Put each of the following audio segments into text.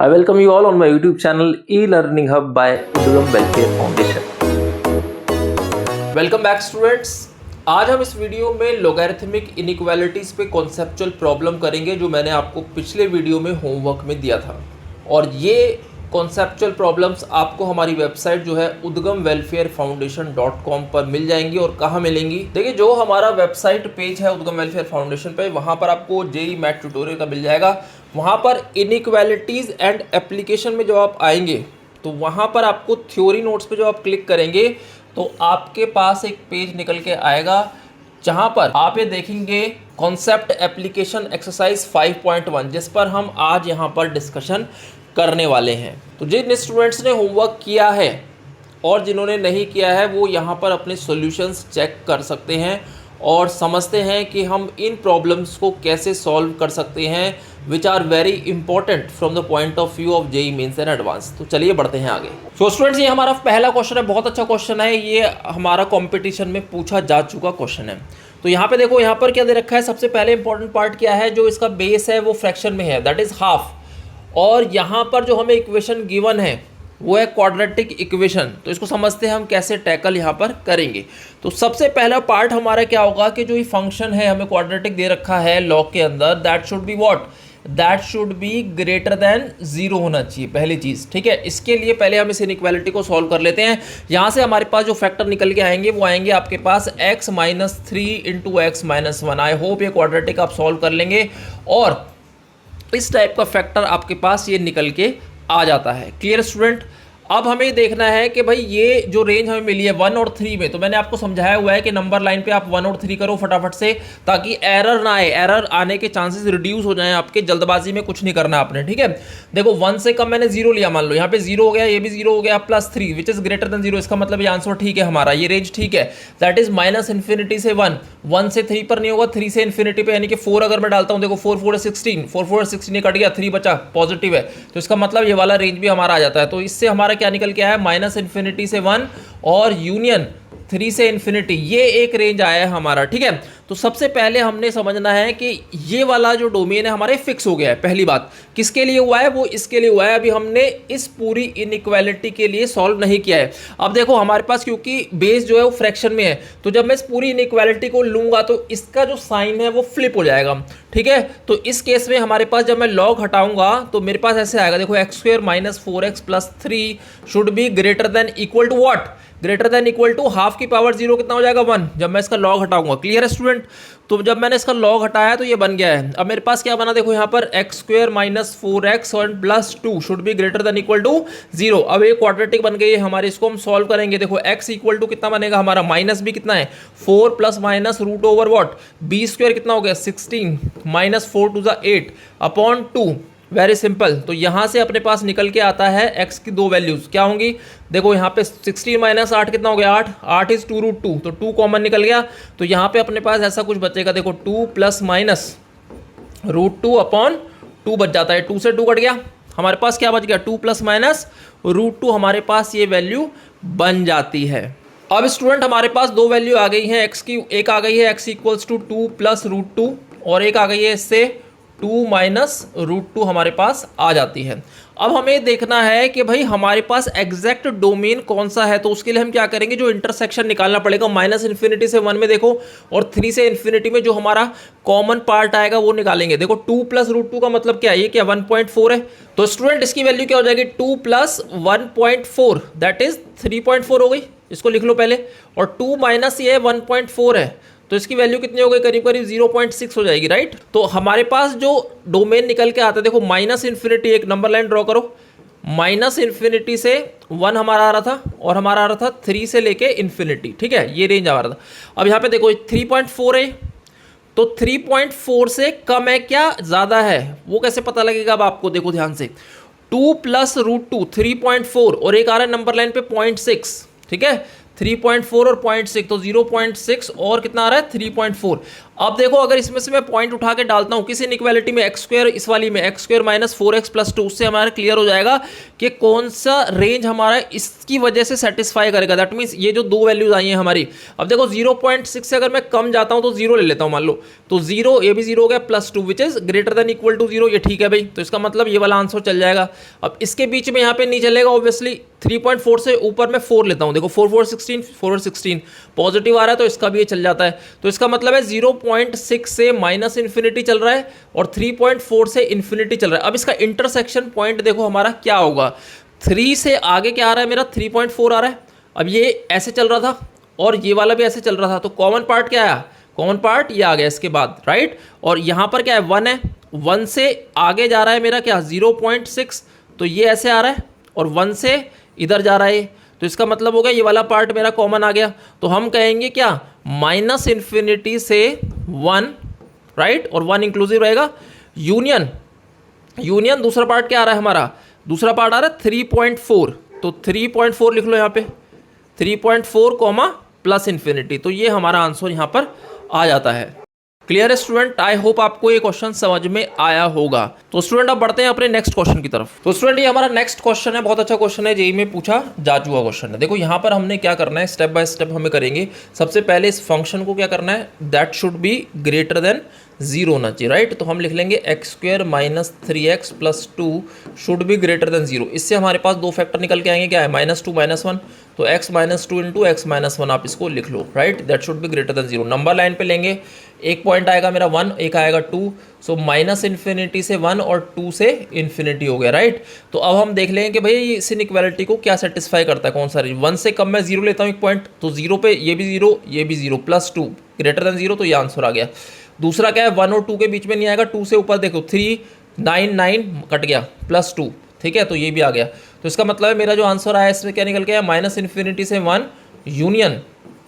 I welcome you all on my YouTube channel e-learning hub by Udgam Welfare Foundation. Welcome back students. आज हम इस video में logarithmic inequalities पे conceptual problem करेंगे जो मैंने आपको पिछले वीडियो में होमवर्क में दिया था। और ये कॉन्सेप्चुअल प्रॉब्लम्स आपको हमारी वेबसाइट जो है udgamwelfarefoundation.com पर मिल जाएंगी। और कहाँ मिलेंगी? देखिए, जो हमारा वेबसाइट पेज है उद्गम वेलफेयर फाउंडेशन पे, वहाँ पर आपको जेई मैथ ट्यूटोरियल का मिल जाएगा। वहाँ पर इनइक्वालिटीज़ एंड एप्लीकेशन में जब आप आएंगे तो वहाँ पर आपको थ्योरी नोट्स पे जो आप क्लिक करेंगे तो आपके पास एक पेज निकल के आएगा जहाँ पर आप ये देखेंगे कॉन्सेप्ट एप्लीकेशन एक्सरसाइज 5.1, जिस पर हम आज यहाँ पर डिस्कशन करने वाले हैं। तो जिन स्टूडेंट्स ने होमवर्क किया है और जिन्होंने नहीं किया है वो यहाँ पर अपने सॉल्यूशंस चेक कर सकते हैं और समझते हैं कि हम इन प्रॉब्लम्स को कैसे सॉल्व कर सकते हैं, which are very important from the point of view of JEE Mains and advance. तो चलिए बढ़ते हैं आगे। तो स्टूडेंट्स, ये हमारा पहला क्वेश्चन है, बहुत अच्छा क्वेश्चन है, ये हमारा कंपटीशन में पूछा जा चुका क्वेश्चन है। तो यहाँ पे देखो, यहाँ पर क्या दे रखा है, सबसे पहले इंपॉर्टेंट पार्ट क्या है, जो इसका बेस है वो फ्रैक्शन में है, दैट इज हाफ। और यहाँ पर जो हमें इक्वेशन गिवन है वो है क्वाड्रेटिक इक्वेशन। तो इसको समझते हैं हम कैसे टैकल यहाँ पर करेंगे। तो सबसे पहला पार्ट हमारा क्या होगा कि जो ये फंक्शन है हमें क्वाड्रेटिक दे रखा है लॉग के अंदर, that should be what, that should be greater than 0 होना चाहिए, पहली चीज़। ठीक है, इसके लिए पहले हम इस इनइक्वालिटी को सॉल्व कर लेते हैं। यहाँ से हमारे पास जो फैक्टर निकल के आएंगे वो आएंगे आपके पास x - 3 × x - 1। आई होप ये क्वाड्रेटिक आप सॉल्व कर लेंगे और इस टाइप का फैक्टर आपके पास ये निकल के आ जाता है। Clear student? अब हमें देखना है कि भाई ये जो रेंज हमें मिली है 1 और 3 में, तो मैंने आपको समझाया हुआ है कि नंबर लाइन पे आप 1 और 3 करो फटाफट से, ताकि एरर ना आए, एरर आने के चांसेस रिड्यूस हो जाएं आपके। जल्दबाजी में कुछ नहीं करना आपने। ठीक है, देखो 1 से कम मैंने 0 लिया, मान लो यहाँ पे 0 हो गया, ये भी 0 हो गया, +3 विच इज ग्रेटर देन 0। इसका मतलब ये आंसर ठीक है हमारा, ये रेंज ठीक है, दैट इज -∞ से 1, 1 से 3 पर नहीं होगा, 3 से इन्फिनिटी पे, यानी कि 4 अगर मैं डालता हूँ, देखो 4 4 16, 4 4 16 कट गया, 3 बचा, पॉजिटिव है, तो इसका मतलब ये वाला रेंज भी हमारा आ जाता है। तो इससे हमारा क्या निकल के आया, -∞ से 1 और यूनियन 3 से इन्फिनिटी, ये एक रेंज आया है हमारा। ठीक है, तो सबसे पहले हमने समझना है कि ये वाला जो डोमेन है हमारे फिक्स हो गया है। पहली बात किसके लिए हुआ है, वो इसके लिए हुआ है, अभी हमने इस पूरी इनइक्वालिटी के लिए सॉल्व नहीं किया है। अब देखो हमारे पास क्योंकि बेस जो है वो फ्रैक्शन में है, तो जब मैं इस पूरी इनइक्वालिटी को लूंगा तो इसका जो साइन है वो फ्लिप हो जाएगा। ठीक है, तो इस केस में हमारे पास जब मैं लॉग हटाऊंगा तो मेरे पास ऐसे आएगा, देखो x² - 4x + 3 should be greater than equal to what, greater than equal to ½ की पावर 0 कितना हो जाएगा, 1, जब मैं इसका लॉग हटाऊंगा। क्लियर है स्टूडेंट? तो जब मैंने इसका लॉग हटाया तो ये बन गया है। अब मेरे पास क्या बना, देखो यहाँ पर x² - 4x + 2 should be greater than equal to 0। अब ये क्वाड्रेटिक बन गई है हमारी, इसको हम सॉल्व करेंगे। देखो x इक्वल टू कितना बनेगा हमारा, माइनस भी कितना है 4 ± √/what, b² कितना हो गया 16 - 4 × 8 अपॉन 2। Very simple. तो यहाँ से अपने पास निकल के आता है x की दो वैल्यूज क्या होंगी, देखो यहाँ पे 16 - 8 कितना हो गया, 8, 8 इज 2√2, तो 2 कॉमन निकल गया। तो यहाँ पे अपने पास ऐसा कुछ बचेगा, देखो 2 ± √2 अपॉन 2 बच जाता है, 2 से 2 कट गया, हमारे पास क्या बच गया 2 ± √2, हमारे पास ये वैल्यू बन जाती है। अब स्टूडेंट हमारे पास दो वैल्यू आ गई है x की, एक आ गई है x = 2 + √2 और एक आ गई है इससे 2 - √2 हमारे पास आ जाती है। अब हमें देखना है कि भाई हमारे पास एग्जैक्ट डोमेन कौन सा है, तो उसके लिए हम क्या करेंगे, जो इंटरसेक्शन निकालना पड़ेगा -∞ से 1 में देखो, और 3 से इन्फिनिटी में जो हमारा कॉमन पार्ट आएगा वो निकालेंगे। देखो 2 + √2 का मतलब क्या है, ये क्या 1.4 है, तो स्टूडेंट इसकी वैल्यू क्या हो जाएगी, 2 + 1.4 दैट इज 3.4 हो गई, इसको लिख लो पहले, और 2 - ये 1.4 है, तो इसकी वैल्यू कितनी हो गई, करीब करीब 0.6 हो जाएगी, राइट। तो हमारे पास जो डोमेन निकल के आता है, देखो -∞, एक नंबर लाइन ड्रॉ करो, -∞ से 1 हमारा आ रहा था और हमारा आ रहा था 3 से लेके इन्फिनिटी। ठीक है, ये रेंज आ रहा था। अब यहाँ पे देखो 3.4 है, तो 3.4 से कम है क्या ज़्यादा है, वो कैसे पता लगेगा, अब आपको देखो ध्यान से, 2 + √2 3.4 और एक आ रहा है नंबर लाइन पे 0.6। ठीक है, 3.4 और 0.6, तो 0.6 और कितना आ रहा है 3.4। अब देखो अगर इसमें से मैं पॉइंट उठा के डालता हूं किसी इनइक्वालिटी में एक्स स्क्वायर, इस वाली में x square minus 4x plus 2, उससे हमारा क्लियर हो जाएगा कि कौन सा रेंज हमारा इसकी वजह से सेटिस्फाई करेगा। दैट मीन्स ये जो दो वैल्यूज आई हैं हमारी, अब देखो 0.6 से अगर मैं कम जाता हूं तो 0 ले लेता हूं, मान लो तो 0, ये भी 0 हो गया, plus 2 which is greater than equal to 0, ये ठीक है भाई। तो इसका मतलब ये वाला आंसर चल जाएगा। अब इसके बीच में यहाँ पे नहीं चलेगा ऑब्वियसली, 3.4 से ऊपर मैं 4 लेता हूं, देखो 4 4 16, 4 16 पॉजिटिव आ रहा है तो इसका भी ये चल जाता है। तो इसका मतलब है 0.6 से माइनस इन्फिनिटी चल रहा है और 3.4 से इन्फिनिटी चल रहा है। अब इसका इंटरसेक्शन पॉइंट देखो हमारा क्या होगा, 3 से आगे क्या आ रहा है मेरा, 3.4 आ रहा है। अब ये ऐसे चल रहा था और ये वाला भी ऐसे चल रहा था, तो कॉमन पार्ट क्या आया, कॉमन पार्ट ये आ गया इसके बाद, राइट। और यहाँ पर क्या है, 1 है, 1 से आगे जा रहा है मेरा क्या, 0.6, तो ये ऐसे आ रहा है और 1 से इधर जा रहा है, तो इसका मतलब हो गया ये वाला पार्ट मेरा कॉमन आ गया। तो हम कहेंगे क्या, माइनस इन्फिनिटी से 1, राइट, और 1 इंक्लूसिव रहेगा, यूनियन, यूनियन दूसरा पार्ट क्या आ रहा है हमारा, दूसरा पार्ट आ रहा है 3.4, तो 3.4 लिख लो यहाँ पे, 3.4 कॉमा प्लस इन्फिनिटी, तो ये हमारा आंसर यहाँ पर आ जाता है। क्लियर है स्टूडेंट, आई होप आपको ये क्वेश्चन समझ में आया होगा। तो स्टूडेंट अब बढ़ते हैं अपने नेक्स्ट क्वेश्चन की तरफ। तो स्टूडेंट ये हमारा नेक्स्ट क्वेश्चन है, बहुत अच्छा क्वेश्चन है, जेईई में पूछा जा चुका क्वेश्चन है। देखो यहाँ पर हमने क्या करना है, स्टेप बाय स्टेप हमें करेंगे। सबसे पहले इस फंक्शन को क्या करना है, that should be greater than 0 होना चाहिए, राइट। तो हम लिख लेंगे x square minus 3x plus 2 should be greater than 0। इससे हमारे पास दो फैक्टर निकल के आएंगे, क्या है, -2 -1, तो x minus 2 into x minus 1 आप इसको लिख लो, right, that should be greater than 0। Number line पे लेंगे, एक पॉइंट आएगा मेरा 1, एक आएगा 2, सो माइनस इन्फिनिटी से 1 और 2 से इन्फिनिटी हो गया, राइट। तो अब हम देख लेंगे कि भाई इस इनइक्वालिटी को क्या सेटिस्फाई करता है, कौन सा रेंज। 1 से कम मैं 0 लेता हूँ एक पॉइंट, तो 0 पे ये भी 0, ये भी 0, प्लस 2 ग्रेटर देन 0, तो ये आंसर आ गया। दूसरा क्या है, 1 और 2 के बीच में नहीं आएगा, 2 से ऊपर देखो 3 9 9 कट गया, प्लस 2, ठीक है, तो ये भी आ गया। तो इसका मतलब है मेरा जो आंसर आया इसमें क्या निकल के आया, माइनस इन्फिनिटी से 1 यूनियन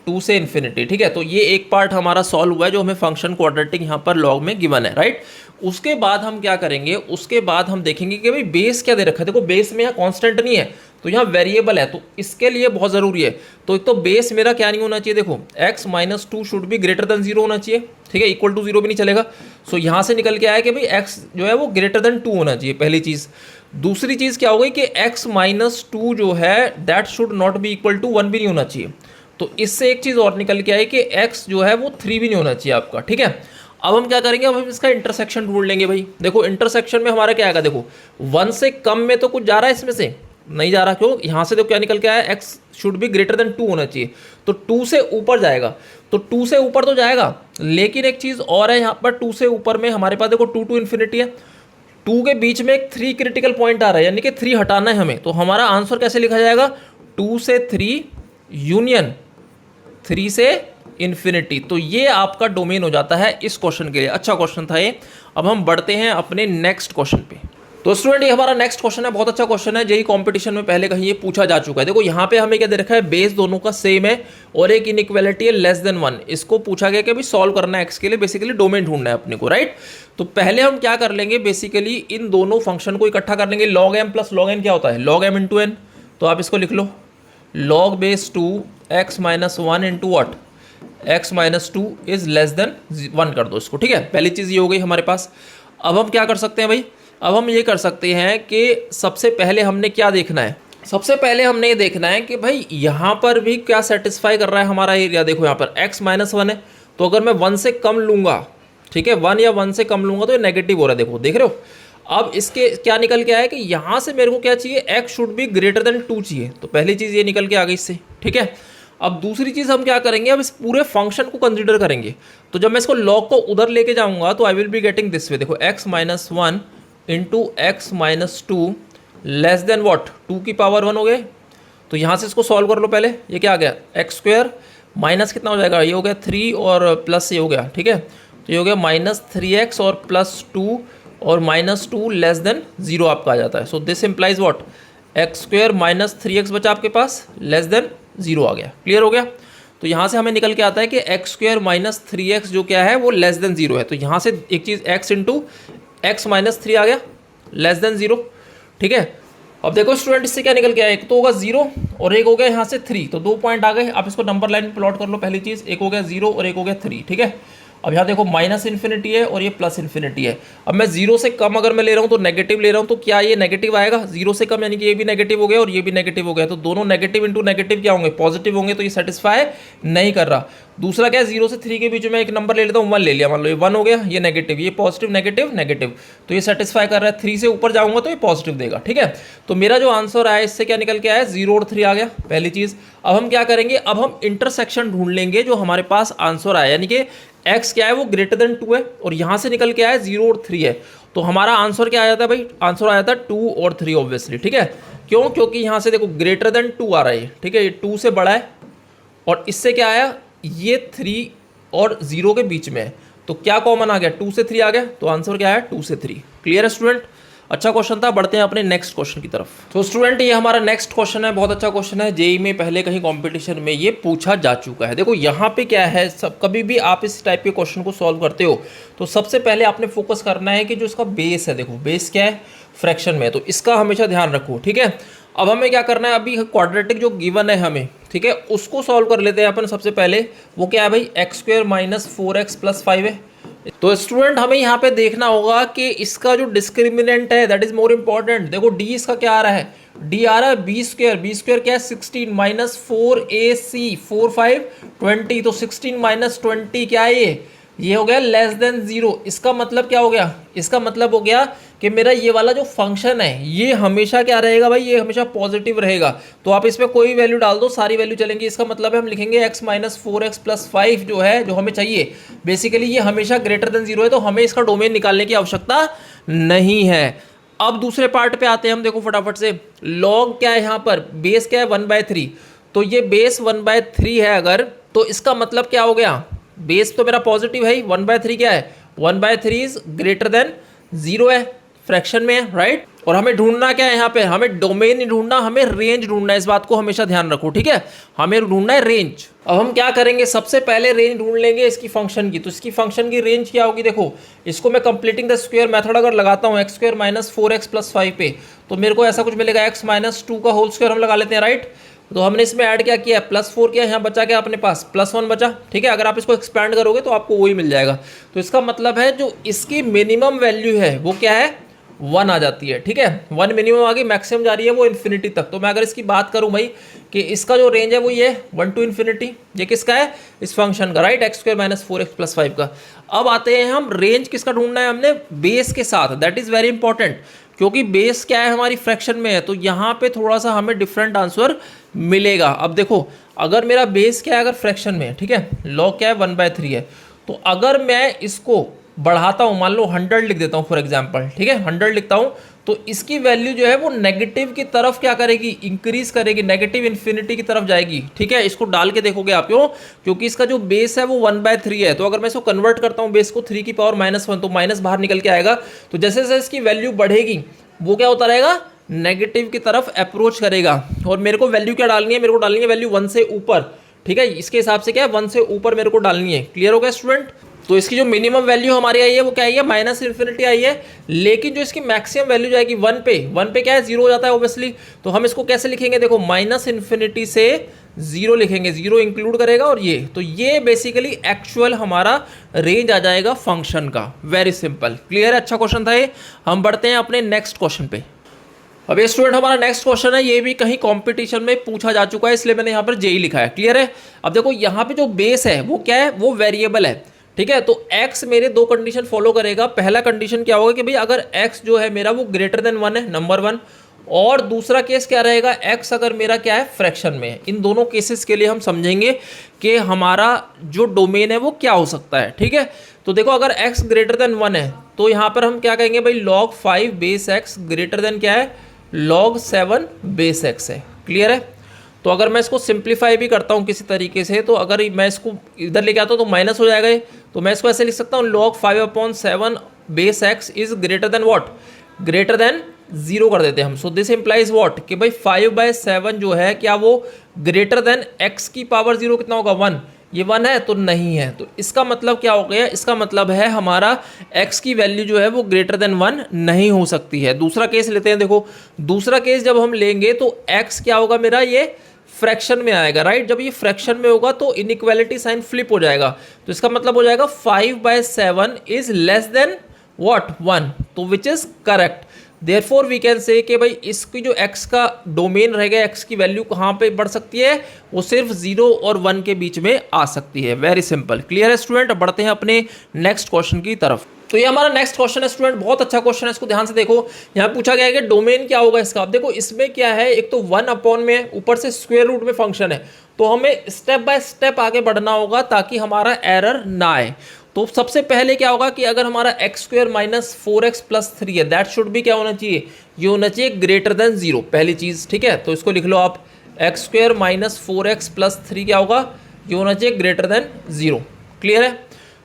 2 से इन्फिनिटी, ठीक है। तो ये एक पार्ट हमारा सॉल्व हुआ है जो हमें फंक्शन क्वाड्रेटिक यहाँ पर लॉग में गिवन है, राइट। उसके बाद हम क्या करेंगे, उसके बाद हम देखेंगे कि भाई बेस क्या दे रखा है। देखो बेस में यहाँ कांस्टेंट नहीं है, तो यहाँ वेरिएबल है, तो इसके लिए बहुत ज़रूरी है। तो एक तो बेस मेरा क्या नहीं होना चाहिए, देखो x माइनस 2 शुड भी ग्रेटर देन 0 होना चाहिए, ठीक है, इक्वल टू 0 भी नहीं चलेगा। सो यहाँ से निकल के आया कि भाई x जो है वो ग्रेटर देन 2 होना चाहिए, पहली चीज़। दूसरी चीज़ क्या हो गई कि x माइनस 2 जो है that should not be equal to 1 भी नहीं होना चाहिए। तो इससे एक चीज़ और निकल के आई कि x जो है वो 3 भी नहीं होना चाहिए आपका, ठीक है। अब हम क्या करेंगे, अब हम इसका इंटरसेक्शन ढूंढ लेंगे भाई। देखो इंटरसेक्शन में हमारा क्या आएगा, देखो 1 से कम में तो कुछ जा रहा है, इसमें से नहीं जा रहा, क्यों, यहाँ से तो क्या निकल के आया, x should be greater then 2 होना चाहिए, तो 2 से ऊपर जाएगा, तो 2 से ऊपर तो जाएगा, लेकिन एक चीज़ और है यहाँ पर, 2 से ऊपर में हमारे पास देखो 2 टू इन्फिनिटी है, 2 के बीच में एक 3 क्रिटिकल पॉइंट आ रहा है, यानी कि 3 हटाना है हमें। तो हमारा आंसर कैसे लिखा जाएगा, 2 से 3 यूनियन 3 से इन्फिनिटी। तो ये आपका डोमेन हो जाता है इस क्वेश्चन के लिए। अच्छा क्वेश्चन था ये। अब हम बढ़ते हैं अपने नेक्स्ट क्वेश्चन पे। तो स्टूडेंट ये हमारा नेक्स्ट क्वेश्चन है, बहुत अच्छा क्वेश्चन है, जेईई कंपटीशन में पहले कहीं ये पूछा जा चुका है। देखो यहाँ पे हमें क्या दे रखा है, बेस दोनों का सेम है और एक इनइक्वालिटी है लेस देन 1। इसको पूछा गया कि भाई सॉल्व करना है एक्स के लिए, बेसिकली डोमेन ढूंढना है अपने को, राइट। तो पहले हम क्या कर लेंगे, बेसिकली इन दोनों फंक्शन को इकट्ठा कर लेंगे। Log m plus log n क्या होता है, लॉग एम इंटू एन, तो आप इसको लिख लो log base 2 x minus 1 into what, x minus 2 is less than 1 कर दो इसको, ठीक है। पहली चीज़ ये हो गई हमारे पास। अब हम क्या कर सकते हैं भाई, अब हम ये कर सकते हैं कि सबसे पहले हमने क्या देखना है, सबसे पहले हमने ये देखना है कि भाई यहाँ पर भी क्या सेटिस्फाई कर रहा है हमारा एरिया। देखो यहाँ पर x माइनस 1 है, तो अगर मैं 1 से कम लूँगा, ठीक है, 1 या 1 से कम लूँगा तो ये नेगेटिव हो रहा है, देखो देख रहे हो। अब इसके क्या निकल के आया कि यहाँ से मेरे को क्या चाहिए, x should be greater then 2 चाहिए, तो पहली चीज़ ये निकल के आ गई इससे, ठीक है। अब दूसरी चीज़ हम क्या करेंगे, अब इस पूरे फंक्शन को कंसिडर करेंगे। तो जब मैं इसको लॉग को उधर लेके जाऊँगा तो I will be getting this way, देखो x minus 1 into x minus 2 less than what, 2 की पावर 1 हो गए। तो यहाँ से इसको सॉल्व कर लो पहले, ये क्या आ गया, एक्स स्क्वायर माइनस कितना हो जाएगा, ये हो गया 3 और प्लस ये हो गया, ठीक है। तो ये हो गया माइनस 3x और प्लस 2 और माइनस 2 लेस देन 0 आपका आ जाता है। So this implies what, x square minus 3x बचा आपके पास, लेस देन 0 आ गया। क्लियर हो गया। तो यहाँ से हमें निकल के आता है कि एक्स स्क्वायर माइनस 3x जो क्या है वो लेस देन 0 है। तो यहाँ से एक चीज़ x इंटू एक्स माइनस 3 आ गया लेस देन 0, ठीक है। अब देखो स्टूडेंट इससे क्या निकल के आया, एक तो होगा 0 और एक हो गया यहाँ से 3, तो 2 पॉइंट आ गए। आप इसको नंबर लाइन में प्लॉट कर लो। पहली चीज़ एक हो गया 0 और एक हो गया 3, ठीक है। अब यहाँ देखो माइनस इन्फिनिटी है और ये प्लस इन्फिनिटी है। अब मैं जीरो से कम अगर मैं ले रहा हूँ तो नेगेटिव ले रहा हूँ, तो क्या ये नेगेटिव आएगा? जीरो से कम यानी कि ये भी नेगेटिव हो गया और ये भी नेगेटिव हो गया, तो दोनों नेगेटिव इंटू नेगेटिव क्या होंगे? पॉजिटिव होंगे, तो ये सेटिस्फाई नहीं कर रहा। दूसरा क्या है, जीरो से 3 के बीच में एक नंबर ले लेता हूँ, 1 ले लिया, मान लो ये 1 हो गया, ये नेगेटिव, ये पॉजिटिव नेगेटिव नेगेटिव, तो ये सेटिस्फाई कर रहा है। 3 से ऊपर जाऊंगा तो ये पॉजिटिव देगा, ठीक है। तो मेरा जो आंसर आया इससे क्या निकल के आया? 0 और 3 आ गया, पहली चीज। अब हम क्या करेंगे, अब हम इंटरसेक्शन ढूंढ लेंगे जो हमारे पास आंसर आया, यानी कि x क्या है वो ग्रेटर देन 2 है और यहां से निकल के आया 0 और 3 है, तो हमारा आंसर क्या आया था भाई? आंसर आया था 2 और 3 ऑब्वियसली, ठीक है। क्यों? क्योंकि यहां से देखो ग्रेटर देन 2 आ रहा है, ठीक है, ये 2 से बड़ा है और इससे क्या आया, ये 3 और 0 के बीच में है, तो क्या कॉमन आ गया? 2 से 3 आ गया, तो आंसर क्या है? 2 से 3। क्लियर है स्टूडेंट? अच्छा क्वेश्चन था, बढ़ते हैं अपने नेक्स्ट क्वेश्चन की तरफ। तो स्टूडेंट ये हमारा नेक्स्ट क्वेश्चन है, बहुत अच्छा क्वेश्चन है, जेई में पहले कहीं कंपटीशन में ये पूछा जा चुका है। देखो यहाँ पे क्या है, सब कभी भी आप इस टाइप के क्वेश्चन को सॉल्व करते हो तो सबसे पहले आपने फोकस करना है कि जो इसका बेस है, देखो बेस क्या है? फ्रैक्शन में, तो इसका हमेशा ध्यान रखो, ठीक है। अब हमें क्या करना है, अभी क्वाड्रेटिक जो गिवन है हमें, ठीक है, उसको सॉल्व कर लेते हैं अपन सबसे पहले। वो क्या है भाई? x² माइनस 4x प्लस 5 है। तो स्टूडेंट हमें यहाँ पे देखना होगा कि इसका जो डिस्क्रिमिनेंट है दैट इज मोर इंपॉर्टेंट। देखो d इसका क्या आ रहा है? d आ रहा है b² क्या है? 16 माइनस 4ac 4 5 20, तो 16 माइनस 20 क्या है? ये हो गया लेस देन 0। इसका मतलब क्या हो गया? इसका मतलब हो गया कि मेरा ये वाला जो फंक्शन है ये हमेशा क्या रहेगा भाई? ये हमेशा पॉजिटिव रहेगा। तो आप इसमें कोई वैल्यू डाल दो, सारी वैल्यू चलेंगी। इसका मतलब है हम लिखेंगे x माइनस 4x प्लस 5 जो है, जो हमें चाहिए, बेसिकली ये हमेशा ग्रेटर देन 0 है, तो हमें इसका डोमेन निकालने की आवश्यकता नहीं है। अब दूसरे पार्ट पे आते हैं हम, देखो फटाफट से। लॉग क्या है यहाँ पर? बेस क्या है? 1/3, तो ये बेस 1/3 है अगर, तो इसका मतलब क्या हो गया? बेस तो मेरा पॉजिटिव है ही, 1/3 क्या है? 1/3 इज ग्रेटर देन 0 है, फ्रैक्शन में है, राइट। और हमें ढूंढना क्या है यहाँ पे? हमें डोमेन नहीं ढूंढना, हमें रेंज ढूंढना है। इस बात को हमेशा ध्यान रखो, ठीक है, हमें ढूंढना है रेंज। अब हम क्या करेंगे, सबसे पहले रेंज ढूंढ लेंगे इसकी फंक्शन की। तो इसकी फंक्शन की रेंज क्या होगी? देखो इसको मैं कंप्लीटिंग द स्क्वायर मेथड अगर लगाता हूँ x² माइनस 4x प्लस 5 पे, तो मेरे को ऐसा कुछ मिलेगा, x माइनस 2 का होल स्क्वायर हम लगा लेते हैं, राइट। तो हमने इसमें ऐड क्या किया? +4 किया, यहाँ बचा क्या अपने पास? +1 बचा, ठीक है। अगर आप इसको एक्सपैंड करोगे तो आपको वही मिल जाएगा। तो इसका मतलब है जो इसकी मिनिमम वैल्यू है वो क्या है? 1 आ जाती है, ठीक है। 1 मिनिमम आ गई, मैक्सिमम जा रही है वो इन्फिनिटी तक। तो मैं अगर इसकी बात करूं भाई कि इसका जो रेंज है वो ये 1 टू इन्फिनिटी, ये किसका है? इस फंक्शन का, right, x² minus 4x plus 5 का। अब आते हैं हम, रेंज किसका ढूंढना है हमने? बेस के साथ, दैट इज वेरी इंपॉर्टेंट, क्योंकि बेस क्या है हमारी? फ्रैक्शन में है, तो यहाँ पे थोड़ा सा हमें डिफरेंट आंसर मिलेगा। अब देखो अगर मेरा बेस क्या है अगर फ्रैक्शन में है, ठीक है, लॉग क्या है? 1/3 है, तो अगर मैं इसको बढ़ाता हूँ, मान लो 100 लिख देता हूँ फॉर एग्जांपल, ठीक है, 100 लिखता हूँ, तो इसकी वैल्यू जो है वो नेगेटिव की तरफ क्या करेगी? इंक्रीज करेगी, नेगेटिव इन्फिनिटी की तरफ जाएगी, ठीक है। इसको डाल के देखोगे आप, क्यों? क्योंकि इसका जो बेस है वो 1/3 है, तो अगर मैं इसको कन्वर्ट करता हूँ बेस को 3 की पावर -1, तो माइनस बाहर निकल के आएगा। तो जैसे जैसे इसकी वैल्यू बढ़ेगी वो क्या होता रहेगा? नेगेटिव की तरफ अप्रोच करेगा। और मेरे को वैल्यू क्या डालनी है? मेरे को डालनी है वैल्यू 1 से ऊपर, ठीक है। इसके हिसाब से क्या है? 1 से ऊपर मेरे को डालनी है। क्लियर हो गया स्टूडेंट? तो इसकी जो मिनिमम वैल्यू हमारी आई है वो क्या आई है? -इन्फिनिटी आई है। लेकिन जो इसकी मैक्सिमम वैल्यू जाएगी 1 पे क्या है? 0 हो जाता है ऑब्वियसली। तो हम इसको कैसे लिखेंगे? देखो -इन्फिनिटी से 0 लिखेंगे, 0 इंक्लूड करेगा और ये, तो ये बेसिकली एक्चुअल हमारा रेंज आ जाएगा फंक्शन का। वेरी सिंपल, क्लियर है? अच्छा क्वेश्चन था ये। हम बढ़ते हैं अपने नेक्स्ट क्वेश्चन पे। अब ये स्टूडेंट हमारा नेक्स्ट क्वेश्चन है, ये भी कहीं कंपटीशन में पूछा जा चुका है, इसलिए मैंने यहाँ पर जेई लिखा है। क्लियर है? अब देखो यहाँ पे जो बेस है वो क्या है? वो वेरिएबल है, ठीक है। तो x मेरे 2 कंडीशन फॉलो करेगा। पहला कंडीशन क्या होगा कि भाई अगर x जो है मेरा वो ग्रेटर देन 1 है, नंबर 1, और दूसरा केस क्या रहेगा? x अगर मेरा क्या है? फ्रैक्शन में है। इन दोनों केसेस के लिए हम समझेंगे कि हमारा जो डोमेन है वो क्या हो सकता है, ठीक है। तो देखो अगर x ग्रेटर देन 1 है तो यहाँ पर हम क्या कहेंगे भाई? log 5 base x greater than क्या है? log 7 बेस x है। क्लियर है? तो अगर मैं इसको सिंप्लीफाई भी करता हूँ किसी तरीके से, तो अगर मैं इसको इधर लेके आता हूँ तो माइनस हो जाएगा ये, तो मैं इसको ऐसे लिख सकता हूँ log 5/7 base x is greater then what? Greater than 0 कर देते हैं हम। So this implies what? कि भाई 5/7 जो है क्या वो ग्रेटर देन x की पावर 0 कितना होगा? 1। ये 1 है तो नहीं है। तो इसका मतलब क्या हो गया? इसका मतलब है हमारा x की वैल्यू जो है वो ग्रेटर देन 1 नहीं हो सकती है। दूसरा केस लेते हैं। देखो दूसरा केस जब हम लेंगे तो x क्या होगा मेरा? ये फ्रैक्शन में आएगा, राइट। जब ये फ्रैक्शन में होगा तो इनइक्वालिटी साइन फ्लिप हो जाएगा, तो इसका मतलब हो जाएगा 5/7 इज लेस देन व्हाट 1, तो which is correct. Therefore we can say कि भाई इसकी जो x का डोमेन रहेगा, x की वैल्यू कहाँ पे बढ़ सकती है, वो सिर्फ 0 और 1 के बीच में आ सकती है। वेरी सिंपल, क्लियर है स्टूडेंट। अब बढ़ते हैं अपने नेक्स्ट क्वेश्चन की तरफ। तो ये हमारा नेक्स्ट क्वेश्चन है स्टूडेंट, बहुत अच्छा क्वेश्चन है, इसको ध्यान से देखो। यहाँ पूछा गया है कि डोमेन क्या होगा इसका। अब देखो इसमें क्या है, एक तो 1 अपॉन में है, ऊपर से स्क्वायर रूट में फंक्शन है, तो हमें स्टेप बाय स्टेप आगे बढ़ना होगा ताकि हमारा एरर ना आए। तो सबसे पहले क्या होगा कि अगर हमारा x² माइनस 4x प्लस 3 है, दैट शुड भी क्या होना चाहिए, ये होना चाहिए ग्रेटर देन 0, पहली चीज, ठीक है। तो इसको लिख लो आप, x² माइनस 4x प्लस 3 क्या होगा, ये होना चाहिए ग्रेटर देन 0, क्लियर है।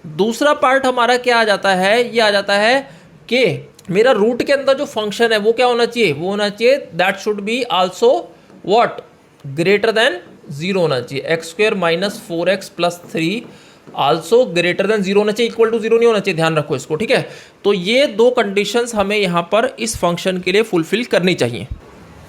दूसरा पार्ट हमारा क्या आ जाता है, ये आ जाता है कि मेरा रूट के अंदर जो फंक्शन है वो क्या होना चाहिए, वो होना चाहिए that should be also what, greater than 0 होना चाहिए। x² minus 4x plus 3 also greater than 0 होना चाहिए, इक्वल टू 0 नहीं होना चाहिए, ध्यान रखो इसको, ठीक है। तो ये दो कंडीशंस हमें यहाँ पर इस फंक्शन के लिए फुलफिल करनी चाहिए।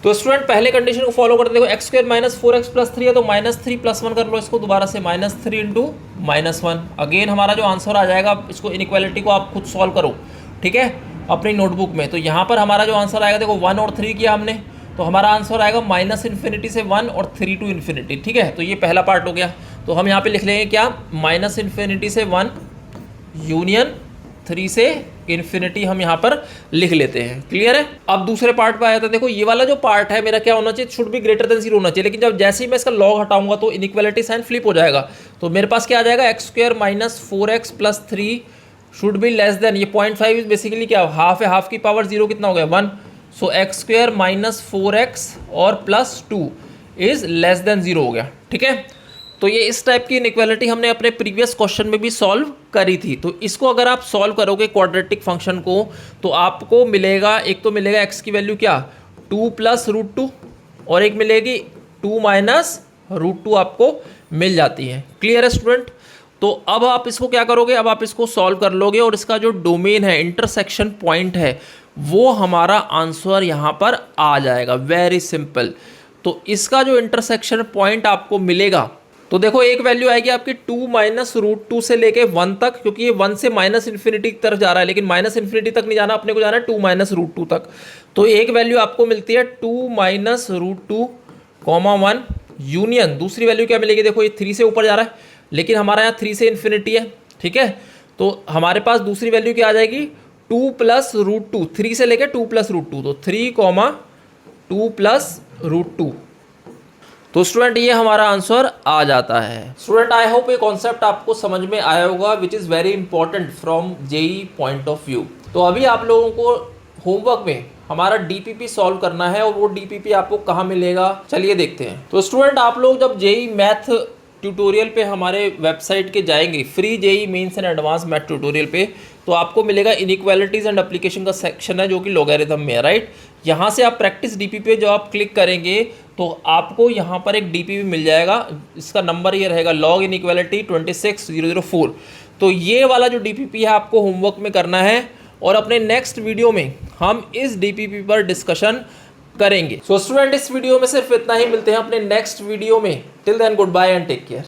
तो स्टूडेंट पहले कंडीशन को फॉलो करते, देखो x² माइनस 4x प्लस 3 है, तो -3 + 1 कर लो इसको दोबारा से, -3 × -1। अगेन हमारा जो आंसर आ जाएगा, इसको इनइक्वालिटी को आप खुद सॉल्व करो, ठीक है, अपनी नोटबुक में। तो यहाँ पर हमारा जो आंसर आएगा, देखो 1 और 3 किया हमने, तो हमारा आंसर आएगा -∞ से 1 और 3 to ∞, ठीक है। तो ये पहला पार्ट हो गया। तो हम यहाँ पे लिख लेंगे क्या, -∞ से 1 यूनियन 3 से इन्फिनिटी हम यहाँ पर लिख लेते हैं, क्लियर है। अब दूसरे पार्ट पे आया था, देखो ये वाला जो पार्ट है मेरा क्या होना चाहिए, शुड बी ग्रेटर देन 0 होना चाहिए, लेकिन जब जैसे ही मैं इसका लॉग हटाऊंगा तो इनइक्वालिटी साइन फ्लिप हो जाएगा। तो मेरे पास क्या आ जाएगा, x² minus 4x plus 3 should be less than, ये 0.5 बेसिकली क्या हाफ है, हाफ की पावर 0 कितना हो गया 1, सो x² माइनस 4x और प्लस 2 इज लेस देन 0 हो गया, ठीक है। तो ये इस टाइप की इनइक्वालिटी हमने अपने प्रीवियस क्वेश्चन में भी सॉल्व करी थी। तो इसको अगर आप सॉल्व करोगे क्वाड्रेटिक फंक्शन को, तो आपको मिलेगा, एक तो मिलेगा x की वैल्यू क्या 2 + √2 और एक मिलेगी 2 - √2 आपको मिल जाती है, क्लियर है स्टूडेंट। तो अब आप इसको क्या करोगे, अब आप इसको सॉल्व कर लोगे और इसका जो डोमेन है, इंटरसेक्शन पॉइंट है, वो हमारा आंसर यहाँ पर आ जाएगा। Very simple. तो इसका जो इंटरसेक्शन पॉइंट आपको मिलेगा, तो देखो एक वैल्यू आएगी आपकी 2 - √2 से लेके 1 तक, क्योंकि ये 1 से -∞ की तरफ जा रहा है, लेकिन -∞ तक नहीं जाना, अपने को जाना है 2 - √2 तक। तो एक वैल्यू आपको मिलती है 2 - √2, 1 यूनियन, दूसरी वैल्यू क्या मिलेगी, देखो ये 3 से ऊपर जा रहा है, लेकिन हमारा यहाँ 3 से इन्फिनिटी है, ठीक है। तो हमारे पास दूसरी वैल्यू क्या आ जाएगी 2 + √2, 3 से लेके 2 + √2, तो 3, 2 + √2। तो स्टूडेंट ये हमारा आंसर आ जाता है। स्टूडेंट आई होप ये कॉन्सेप्ट आपको समझ में आया होगा, which is very important from JEE point of view. तो अभी आप लोगों को होमवर्क में हमारा डीपीपी सॉल्व करना है, और वो डीपीपी आपको कहाँ मिलेगा, चलिए देखते हैं। तो स्टूडेंट आप लोग जब जेई मैथ ट्यूटोरियल पे हमारे वेबसाइट के जाएंगे, free JEE Mains and advance math tutorial पे, तो आपको मिलेगा इनइक्वालिटीज़ एंड एप्लीकेशन का सेक्शन है जो कि लॉगरिथम में है, राइट। यहाँ से आप प्रैक्टिस डीपीपी पे जो आप क्लिक करेंगे तो आपको यहाँ पर एक डीपीपी मिल जाएगा, इसका नंबर ये रहेगा लॉग इनइक्वालिटी 26004। तो ये वाला जो डीपीपी है आपको होमवर्क में करना है, और अपने नेक्स्ट वीडियो में हम इस डीपीपी पर डिस्कशन करेंगे। सो स्टूडेंट इस वीडियो में सिर्फ इतना ही, मिलते हैं अपने नेक्स्ट वीडियो में। Till then good bye and take care.